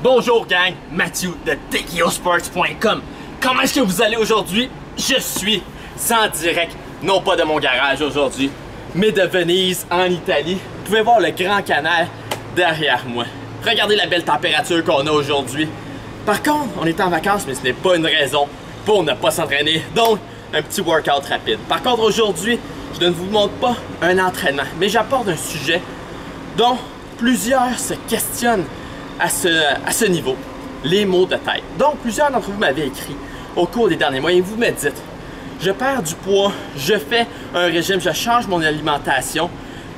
Bonjour gang, Mathieu de TKOsports.com. Comment est-ce que vous allez aujourd'hui? Je suis en direct, non pas de mon garage aujourd'hui, mais de Venise en Italie. Vous pouvez voir le grand canal derrière moi. Regardez la belle température qu'on a aujourd'hui. Par contre, on est en vacances, mais ce n'est pas une raison pour ne pas s'entraîner. Donc, un petit workout rapide. Par contre, aujourd'hui, je ne vous montre pas un entraînement, mais j'apporte un sujet dont plusieurs se questionnent à ce niveau, les maux de tête. Donc, plusieurs d'entre vous m'avaient écrit au cours des derniers mois et vous me dites, je perds du poids, je fais un régime, je change mon alimentation.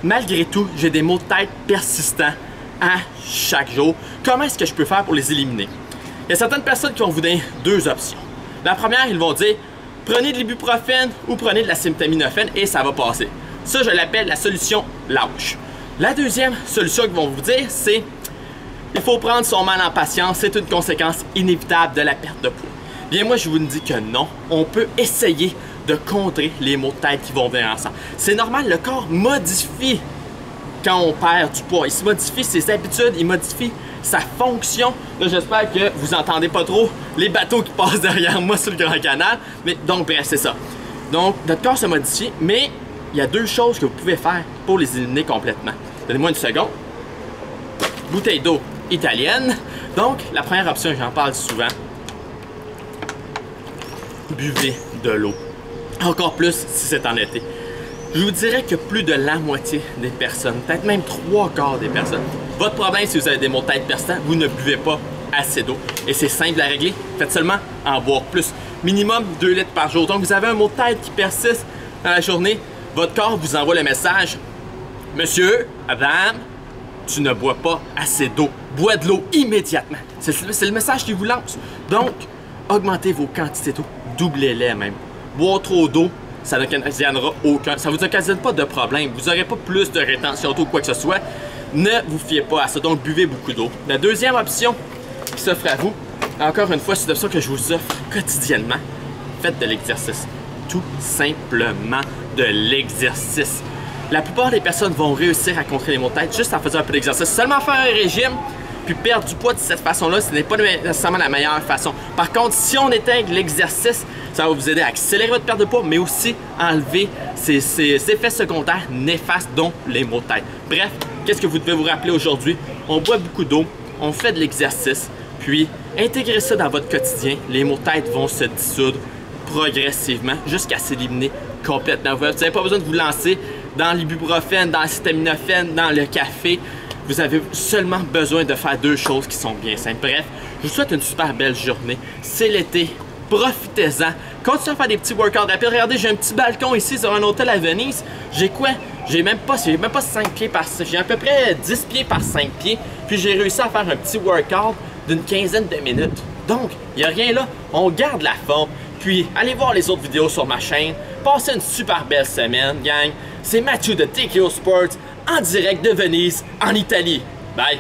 Malgré tout, j'ai des maux de tête persistants à chaque jour. Comment est-ce que je peux faire pour les éliminer? Il y a certaines personnes qui vont vous donner deux options. La première, ils vont dire, prenez de l'ibuprofène ou prenez de la acétaminophène et ça va passer. Ça, je l'appelle la solution lâche. La deuxième solution qu'ils vont vous dire, c'est il faut prendre son mal en patience, c'est une conséquence inévitable de la perte de poids. Bien, moi, je vous dis que non. On peut essayer de contrer les maux de tête qui vont venir ensemble. C'est normal, le corps modifie quand on perd du poids. Il se modifie ses habitudes, il modifie sa fonction. Là, j'espère que vous n'entendez pas trop les bateaux qui passent derrière moi sur le Grand Canal. Mais donc, bref, c'est ça. Donc, notre corps se modifie, mais il y a deux choses que vous pouvez faire pour les éliminer complètement. Donnez-moi une seconde. Bouteille d'eau italienne. Donc, la première option, j'en parle souvent, buvez de l'eau. Encore plus si c'est en été. Je vous dirais que plus de la moitié des personnes, peut-être même 3/4 des personnes, votre problème si vous avez des maux de tête persistants, vous ne buvez pas assez d'eau. Et c'est simple à régler, faites seulement en boire plus. Minimum 2 litres par jour. Donc vous avez un mot de tête qui persiste dans la journée, votre corps vous envoie le message, monsieur, madame, tu ne bois pas assez d'eau. Bois de l'eau immédiatement. C'est le message qui vous lance. Donc, augmentez vos quantités d'eau, doublez-les même. Boire trop d'eau, ça n'occasionnera aucun. Ça ne vous occasionne pas de problème. Vous n'aurez pas plus de rétention d'eau ou quoi que ce soit. Ne vous fiez pas à ça. Donc, buvez beaucoup d'eau. La deuxième option qui s'offre à vous, encore une fois, c'est l'option que je vous offre quotidiennement. Faites de l'exercice. Tout simplement de l'exercice. La plupart des personnes vont réussir à contrer les maux de tête juste en faisant un peu d'exercice. Seulement faire un régime, puis perdre du poids de cette façon-là, ce n'est pas nécessairement la meilleure façon. Par contre, si on intègre l'exercice, ça va vous aider à accélérer votre perte de poids, mais aussi enlever ces effets secondaires néfastes, dont les maux de tête. Bref, qu'est-ce que vous devez vous rappeler aujourd'hui? On boit beaucoup d'eau, on fait de l'exercice, puis intégrez ça dans votre quotidien. Les maux de tête vont se dissoudre progressivement jusqu'à s'éliminer complètement. Vous n'avez pas besoin de vous lancer dans l'ibuprofène, dans l'acétaminophène, dans le café. Vous avez seulement besoin de faire deux choses qui sont bien simples. Bref, je vous souhaite une super belle journée. C'est l'été, profitez-en. Continuez à faire des petits workouts rapides. Regardez, j'ai un petit balcon ici sur un hôtel à Venise. J'ai quoi? J'ai même pas 5 pieds par... J'ai à peu près 10 pieds par 5 pieds. Puis j'ai réussi à faire un petit workout d'une quinzaine de minutes. Donc, il n'y a rien là. On garde la forme. Puis, allez voir les autres vidéos sur ma chaîne. Passez une super belle semaine, gang. C'est Mathieu de TKO Sports en direct de Venise, en Italie. Bye!